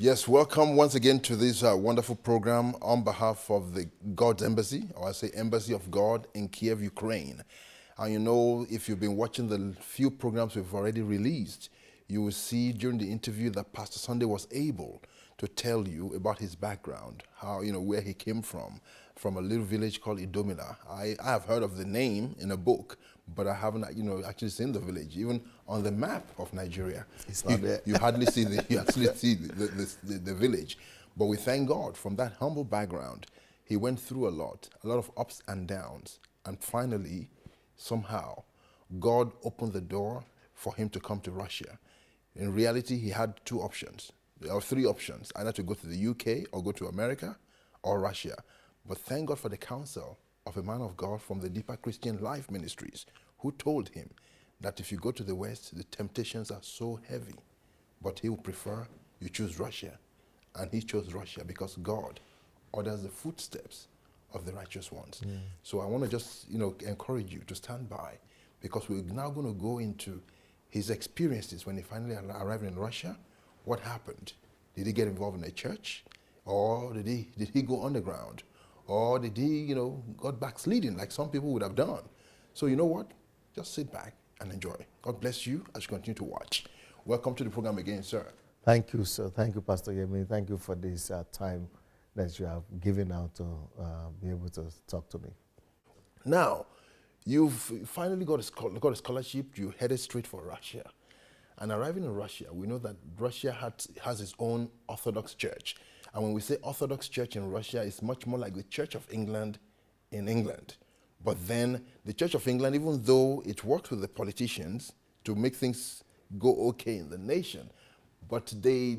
Yes, welcome once again to this wonderful program on behalf of the God's Embassy, or I say Embassy of God in Kiev, Ukraine. And you know, if you've been watching the few programs we've already released, you will see during the interview that Pastor Sunday was able to tell you about his background, how, where he came from a little village called Idomina. I have heard of the name in a book, but I haven't, actually seen the village. Even on the map of Nigeria, It's not there. you hardly see the village. But we thank God from that humble background. He went through a lot of ups and downs, and finally, somehow, God opened the door for him to come to Russia. In reality, he had two options. There are three options, either to go to the UK or go to America or Russia. But thank God for the counsel of a man of God from the Deeper Christian Life Ministries who told him that if you go to the West, the temptations are so heavy, but he would prefer you choose Russia. And he chose Russia because God orders the footsteps of the righteous ones. So I want to just, encourage you to stand by, because we're now going to go into his experiences when he finally arrived in Russia. What happened? Did he get involved in a church? Or did he go underground? Or did he, got backsliding like some people would have done? So you know what? Just sit back and enjoy. God bless you as you continue to watch. Welcome to the program again, sir. Thank you, sir. Thank you, Pastor Yemi. Thank you for this time that you have given out to be able to talk to me. Now, you've finally got a scholarship. You headed straight for Russia. And arriving in Russia, we know that Russia has its own Orthodox Church. And when we say Orthodox Church in Russia, it's much more like the Church of England in England. But then the Church of England, even though it works with the politicians to make things go okay in the nation, but they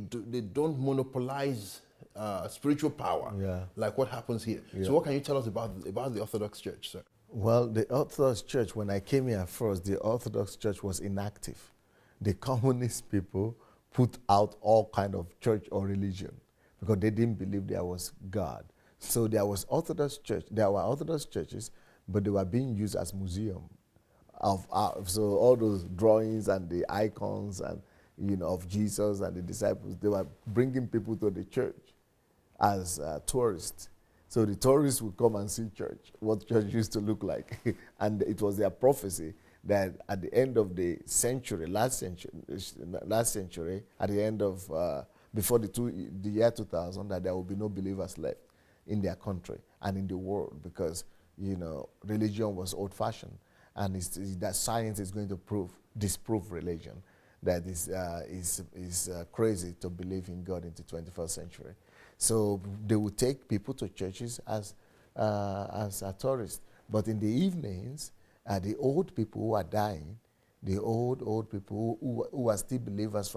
don't monopolize spiritual power like what happens here. Yeah. So what can you tell us about the Orthodox Church, sir? Well, the Orthodox Church, when I came here first, the Orthodox Church was inactive. The communist people put out all kind of church or religion because they didn't believe there was God. So there was Orthodox church. There were Orthodox churches, but they were being used as museum of art. So all those drawings and the icons and of Jesus and the disciples, they were bringing people to the church as tourists. So the tourists would come and see church, what church used to look like, and it was their prophecy that at the end of the century, last century, at the end of before the year 2000, that there will be no believers left in their country and in the world, because religion was old-fashioned, and that science is going to disprove religion. That is crazy to believe in God in the 21st century. So they would take people to churches as tourists, but in the evenings, the old people who are dying, the old people who are still believers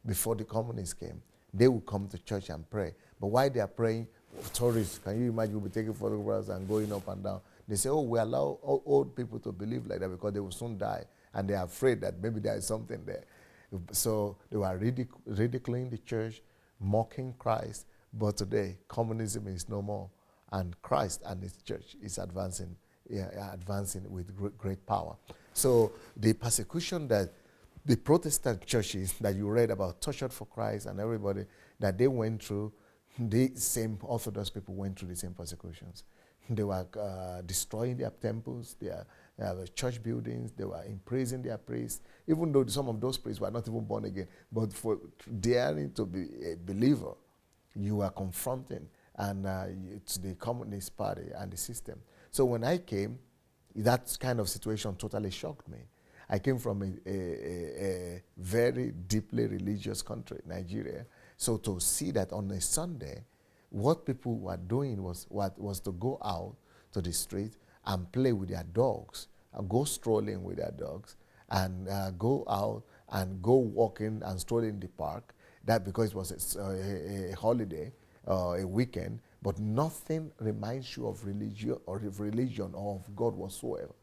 before the communists came, they will come to church and pray. But while they are praying, tourists, can you imagine, will be taking photographs and going up and down? They say, oh, we allow old people to believe like that because they will soon die, and they are afraid that maybe there is something there. So they were ridiculing the church, mocking Christ. But today, communism is no more, and Christ and his church is advancing with great power. So the persecution that the Protestant churches that you read about, Tortured for Christ and everybody, that they went through, the same Orthodox people went through the same persecutions. They were destroying their temples, their church buildings. They were imprisoning their priests, even though some of those priests were not even born again. But for daring to be a believer, you were confronting, and it's the Communist Party and the system. So when I came, that kind of situation totally shocked me. I came from a very deeply religious country, Nigeria. So to see that on a Sunday, what people were doing was to go out to the street and play with their dogs, and go strolling with their dogs, and go out and go walking and strolling in the park. That because it was a holiday, a weekend, but nothing reminds you of religion or of God whatsoever.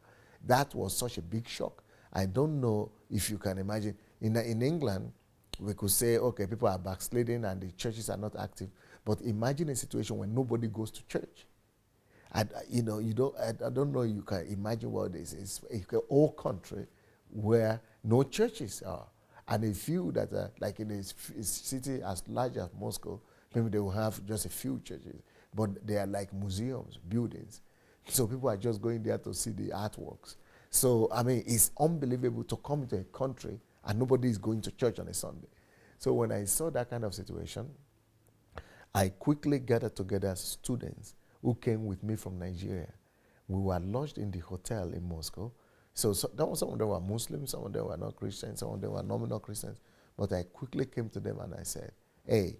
That was such a big shock. I don't know if you can imagine. In England, we could say, okay, people are backsliding and the churches are not active. But imagine a situation when nobody goes to church. And I don't know. You can imagine what this is. A whole country where no churches are, And a few that are like in a city as large as Moscow, maybe they will have just a few churches, but they are like museums, buildings. So people are just going there to see the artworks. So, I mean, it's unbelievable to come into a country and nobody is going to church on a Sunday. So when I saw that kind of situation, I quickly gathered together students who came with me from Nigeria. We were lodged in the hotel in Moscow. So some of them were Muslims, some of them were not Christians, some of them were nominal Christians. But I quickly came to them and I said, hey,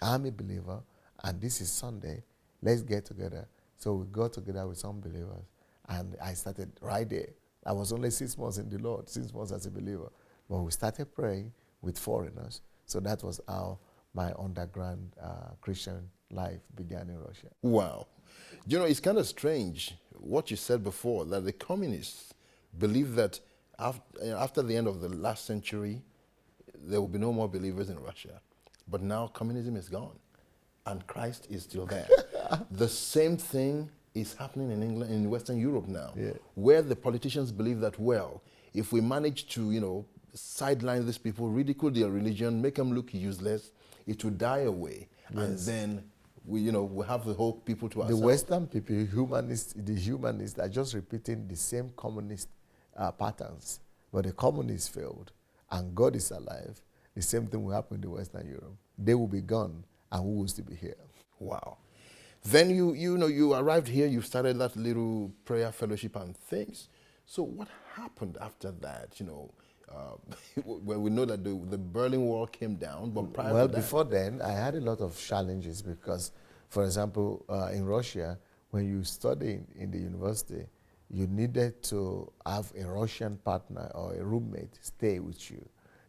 I'm a believer and this is Sunday. Let's get together. So we got together with some believers and I started right there. I was only 6 months in the Lord, 6 months as a believer. But we started praying with foreigners. So that was how my underground Christian life began in Russia. Wow. You know, it's kind of strange what you said before, that the communists believe that after the end of the last century, there will be no more believers in Russia. But now communism is gone and Christ is still there. The same thing is happening in England, in Western Europe now, where the politicians believe that, well, if we manage to, sideline these people, ridicule their religion, make them look useless, it will die away. Yes. And then we have the whole people to ourselves. The Western people, the humanists are just repeating the same communist patterns. But the communists failed and God is alive. The same thing will happen in the Western Europe. They will be gone and we will still be here. Wow. Then you arrived here, you started that little prayer fellowship and things. So what happened after that? Well, we know that the Berlin Wall came down, but prior to that... before then, I had a lot of challenges because, for example, in Russia, when you study in the university, you needed to have a Russian partner or a roommate stay with you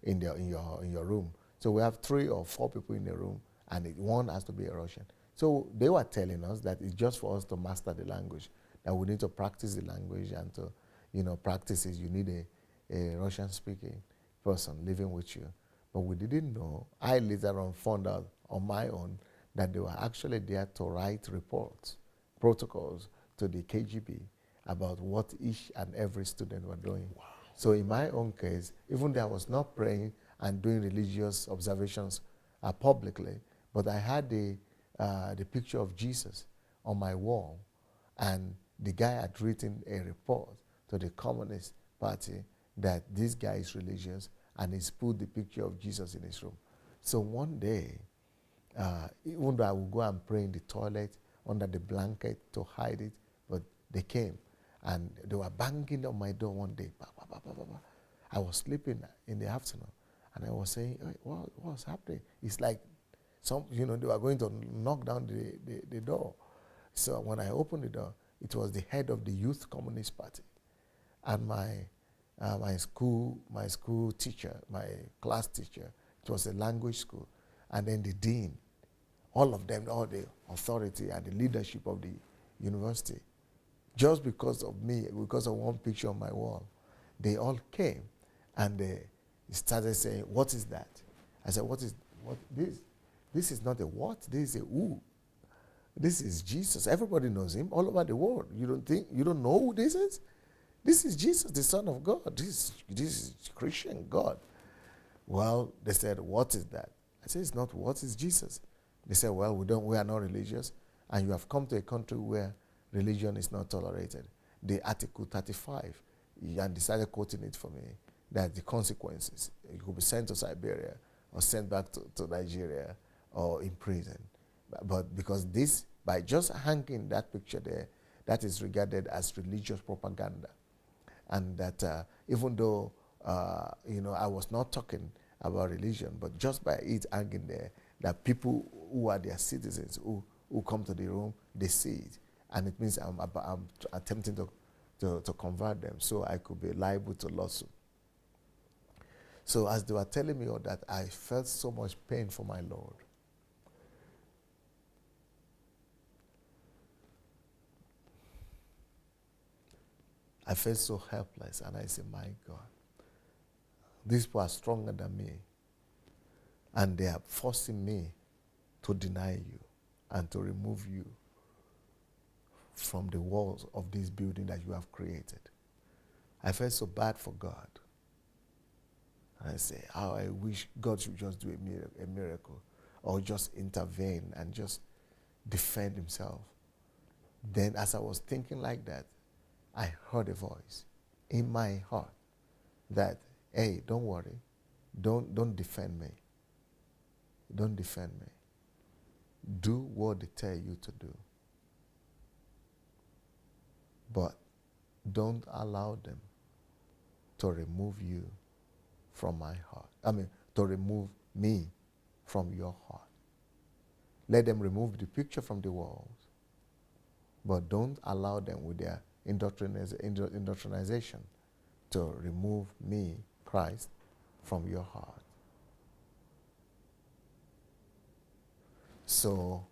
in your room. So we have 3 or 4 people in the room, and one has to be a Russian. So they were telling us that it's just for us to master the language, that we need to practice the language, and to, practice it, you need a Russian-speaking person living with you. But we didn't know. I later on found out on my own that they were actually there to write reports, protocols to the KGB about what each and every student were doing. Wow. So in my own case, even though I was not praying and doing religious observations publicly, but I had the picture of Jesus on my wall, and the guy had written a report to the Communist Party that this guy is religious, and he's put the picture of Jesus in his room. So one day, even though I would go and pray in the toilet under the blanket to hide it, but they came and they were banging on my door one day. Bah, bah, bah, bah, bah, bah. I was sleeping in the afternoon and I was saying, hey, what's happening? It's like they were going to knock down the door. So when I opened the door, it was the head of the Youth Communist Party. And my school teacher, my class teacher, it was a language school, and then the dean, all of them, all the authority and the leadership of the university, just because of me, because of one picture on my wall, they all came and they started saying, what is that? I said, what this? This is not a what, this is a who. This is Jesus. Everybody knows him all over the world. You don't know who this is? This is Jesus, the Son of God. This is Christian God. Well, they said, what is that? I said, it's not what is Jesus. They said, well, we are not religious, and you have come to a country where religion is not tolerated. The Article 35, and decided quoting it for me, that the consequences, you could be sent to Siberia or sent back to Nigeria or in prison. But because this, by just hanging that picture there, that is regarded as religious propaganda. And that even though, I was not talking about religion, but just by it hanging there, that people who are their citizens, who come to the room, they see it. And it means I'm attempting to convert them, so I could be liable to lawsuit. So as they were telling me all that, I felt so much pain for my Lord. I felt so helpless, and I said, my God, these people are stronger than me, and they are forcing me to deny you and to remove you from the walls of this building that you have created. I felt so bad for God. And I say, how I wish God should just do a miracle or just intervene and just defend himself. Then as I was thinking like that, I heard a voice in my heart that, hey, don't worry, don't defend me. Don't defend me. Do what they tell you to do. But don't allow them to remove you from my heart. To remove me from your heart. Let them remove the picture from the walls, but don't allow them with their indoctrination to remove me, Christ, from your heart. So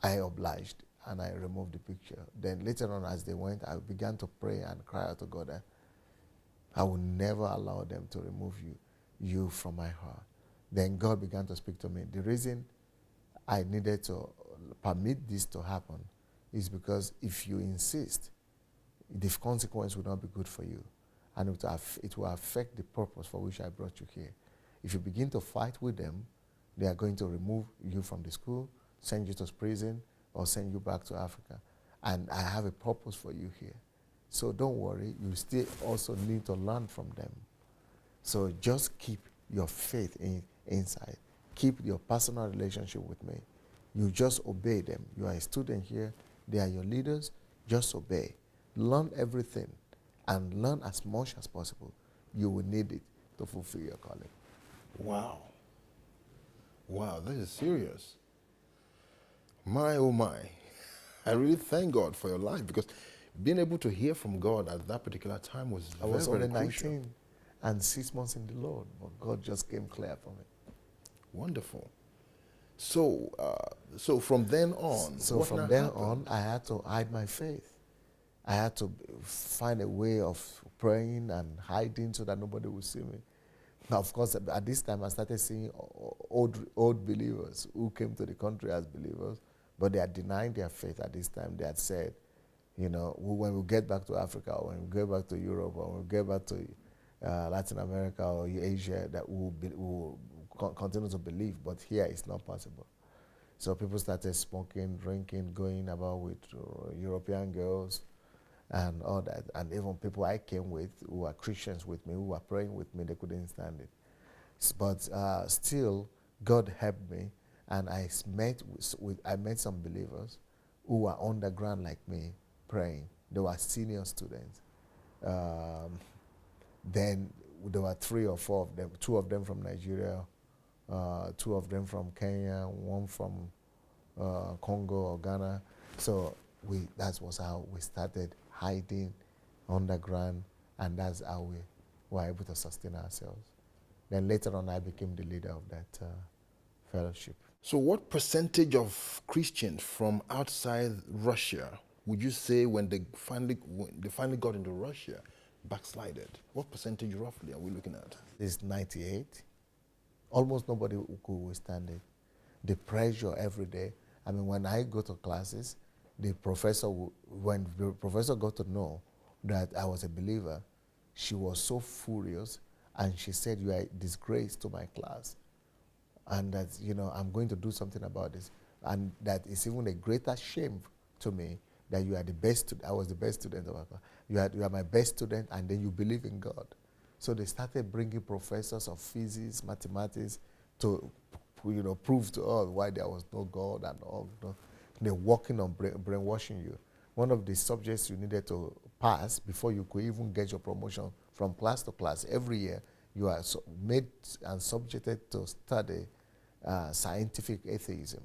I obliged and I removed the picture. Then later on, as they went, I began to pray and cry out to God that I will never allow them to remove you from my heart. Then God began to speak to me. The reason I needed to permit this to happen is because if you insist, the consequence will not be good for you. And it will affect the purpose for which I brought you here. If you begin to fight with them, they are going to remove you from the school, send you to prison, or send you back to Africa. And I have a purpose for you here. So don't worry, you still also need to learn from them. So just keep your faith inside. Keep your personal relationship with me. You just obey them. You are a student here. They are your leaders. Just obey. Learn everything and learn as much as possible. You will need it to fulfill your calling. Wow. Wow, this is serious. My, oh my. I really thank God for your life, because being able to hear from God at that particular time was I was very, only very crucial. 19 and 6 months in the Lord, but God just came clear for me. Wonderful. So from then on, So what from now then happened? on, I had to hide my faith. I had to find a way of praying and hiding so that nobody would see me. Now, of course, at this time, I started seeing old believers who came to the country as believers, but they had denied their faith at this time. They had said, when we get back to Africa, or when we get back to Europe, or when we get back to Latin America or Asia, that we will continue to believe, but here it's not possible. So people started smoking, drinking, going about with European girls and all that. And even people I came with who were Christians with me, who were praying with me, they couldn't stand it. But still, God helped me, and I met some believers who were underground like me, praying. They were senior students. Then there were 3 or 4 of them, 2 of them from Nigeria, 2 of them from Kenya, 1 from Congo or Ghana. So that was how we started hiding underground, and that's how we were able to sustain ourselves. Then later on, I became the leader of that fellowship. So what percentage of Christians from outside Russia would you say when they finally got into Russia backslided? What percentage roughly are we looking at? It's 98. Almost nobody could withstand it. The pressure every day. I mean, when I go to classes, when the professor got to know that I was a believer, she was so furious, and she said, "You are a disgrace to my class, and that I'm going to do something about this, and that it's even a greater shame to me that you are the best. I was the best student of our class. You are my best student, and then you believe in God." So they started bringing professors of physics, mathematics, to prove to us why there was no God and all. They're working on brainwashing you. One of the subjects you needed to pass before you could even get your promotion from class to class every year, you are made and subjected to study scientific atheism.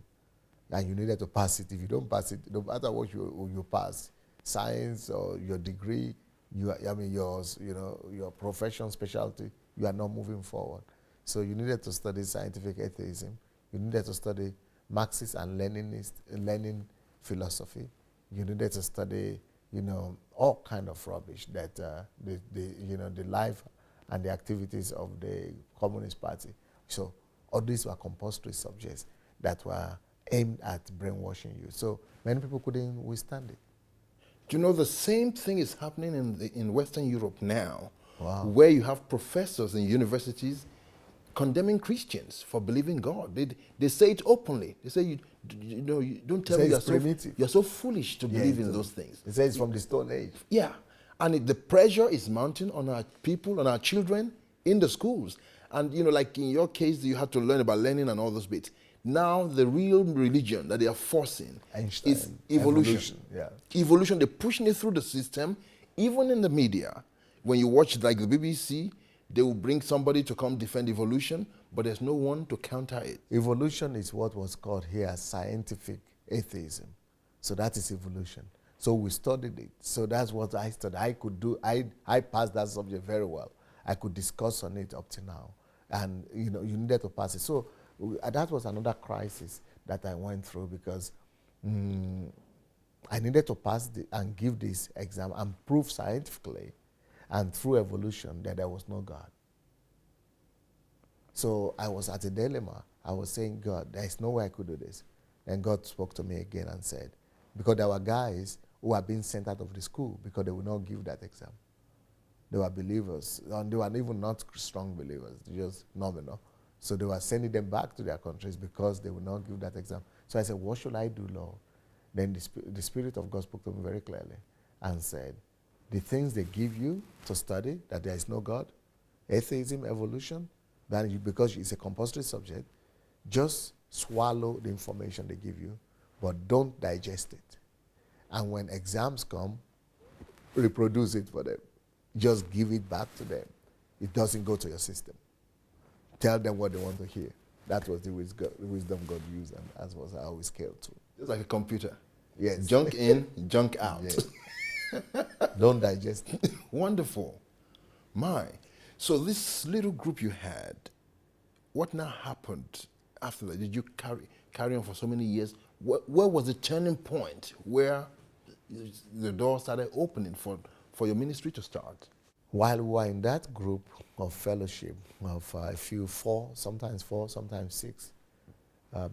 And you needed to pass it. If you don't pass it, no matter what you pass, science or your degree, your profession specialty, you are not moving forward. So you needed to study scientific atheism. You needed to study Marxist and Lenin philosophy. You needed to study, all kind of rubbish that the life and the activities of the Communist Party. So all these were compulsory subjects that were aimed at brainwashing you. So many people couldn't withstand it. Do you know the same thing is happening in Western Europe now, Wow. where you have professors in universities condemning Christians for believing God. They say it openly. They say, you don't tell say me it's primitive. you're so foolish to believe in it- those things. It says from the Stone Age. Yeah. And the pressure is mounting on our people, on our children in the schools. And, like in your case, you had to learn about Lenin and all those bits. Now, the real religion that they are forcing Einstein, is evolution. Yeah. Evolution, they're pushing it through the system, even in the media. When you watch like the BBC, they will bring somebody to come defend evolution, but there's no one to counter it. Evolution is what was called here scientific atheism. So that is evolution. So we studied it. So that's what I studied. I could do, I passed that subject very well. I could discuss on it up to now. And you needed to pass it. So that was another crisis that I went through because I needed to pass and give this exam and prove scientifically and through evolution that there was no God. So I was at a dilemma. I was saying, God, there is no way I could do this. And God spoke to me again and said, because there were guys who were being sent out of the school because they would not give that exam. They were believers, and they were even not strong believers, just nominal. So they were sending them back to their countries because they would not give that exam. So I said, what should I do, Lord? Then the Spirit of God spoke to me very clearly and said, the things they give you to study, that there is no God, atheism, evolution, then because it's a compulsory subject, just swallow the information they give you, but don't digest it. And when exams come, reproduce it for them. Just give it back to them. It doesn't go to your system. Tell them what they want to hear. That was the wisdom God used, and that was how we scaled to. Just like a computer. Yes. Junk in, junk out. Yes. Don't digest it. Wonderful. My. So this little group you had, what now happened after that? Did you carry on for so many years? Where was the turning point where the door started opening for your ministry to start? While we were in that group of fellowship of a few, sometimes four, sometimes six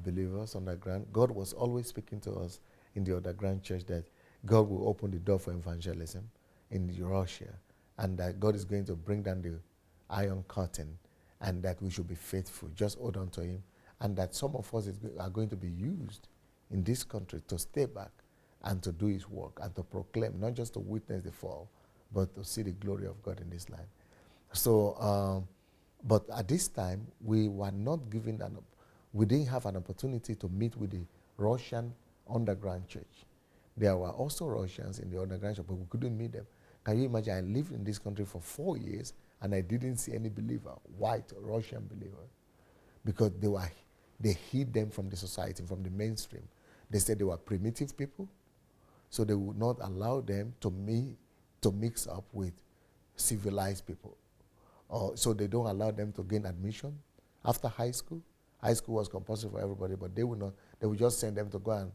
believers underground, God was always speaking to us in the underground church that God will open the door for evangelism in Russia, and that God is going to bring down the iron curtain, and that we should be faithful, just hold on to Him, and that some of us are going to be used in this country to stay back and to do His work and to proclaim, not just to witness the fall, but to see the glory of God in this land. So, but at this time, we were not given we didn't have an opportunity to meet with the Russian underground church. There were also Russians in the underground church, but we couldn't meet them. Can you imagine? I lived in this country for 4 years, and I didn't see any believer, white Russian believer, because they hid them from the society, from the mainstream. They said they were primitive people, so they would not allow them to mix up with civilized people. So they don't allow them to gain admission after high school. High school was compulsory for everybody, but they would not. They would just send them to go and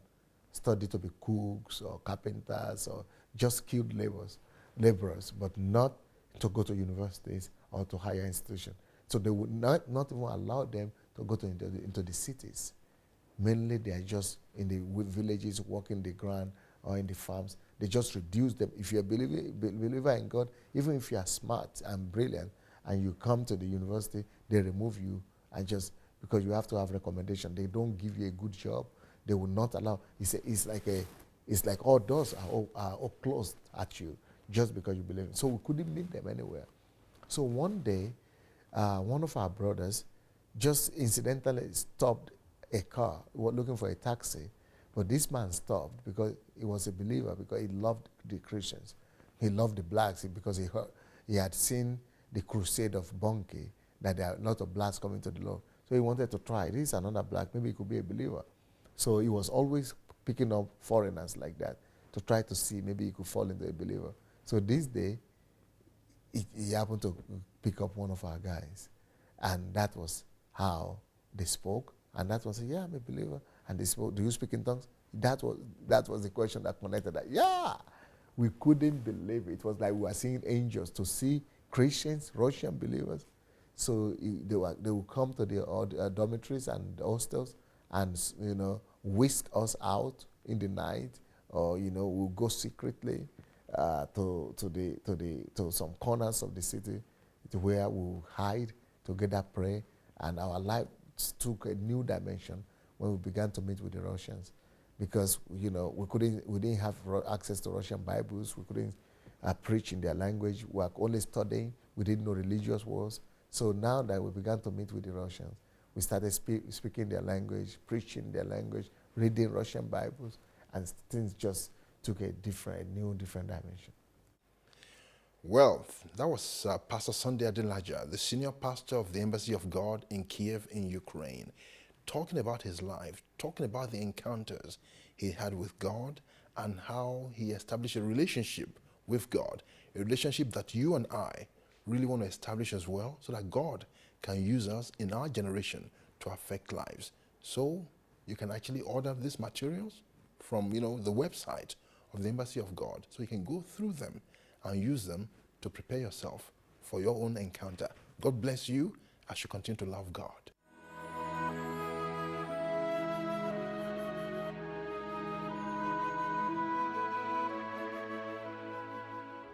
study to be cooks or carpenters or just skilled laborers, but not to go to universities or to higher institutions. So they would not even allow them to go into the cities. Mainly they are just in the villages, working the ground or in the farms. They just reduce them. If you're a believer in God, even if you are smart and brilliant and you come to the university, they remove you and just because you have to have recommendation. They don't give you a good job. They will not allow. It's like all doors are all closed at you just because you believe. So we couldn't meet them anywhere. So one day, one of our brothers just incidentally stopped a car. We were looking for a taxi, but this man stopped because he was a believer, because he loved the Christians. He loved the blacks because he had seen the crusade of Bunkie, that there are a lot of blacks coming to the Lord. So he wanted to try. This is another black. Maybe he could be a believer. So he was always picking up foreigners like that to try to see maybe he could fall into a believer. So this day, he happened to pick up one of our guys. And that was how they spoke. And that was, yeah, I'm a believer. And they spoke, do you speak in tongues? That was the question that connected that. Yeah! We couldn't believe it. It was like we were seeing angels. To see Christians, Russian believers. So they would come to the dormitories and the hostels and, whisk us out in the night, or, we'll go secretly to some corners of the city, to where we hide together, pray, and our life took a new dimension when we began to meet with the Russians, because we didn't have access to Russian Bibles, we couldn't preach in their language, we were only studying, we didn't know religious wars. So now that we began to meet with the Russians, we started speaking their language, preaching their language, reading Russian Bibles, and things just took a new dimension. Well, that was Pastor Sunday Adelaja, the senior pastor of the Embassy of God in Kiev in Ukraine, talking about his life, talking about the encounters he had with God and how he established a relationship with God, a relationship that you and I really want to establish as well, so that God can use us in our generation to affect lives. So you can actually order these materials from the website of the Embassy of God, so you can go through them and use them to prepare yourself for your own encounter. God bless you as you continue to love God.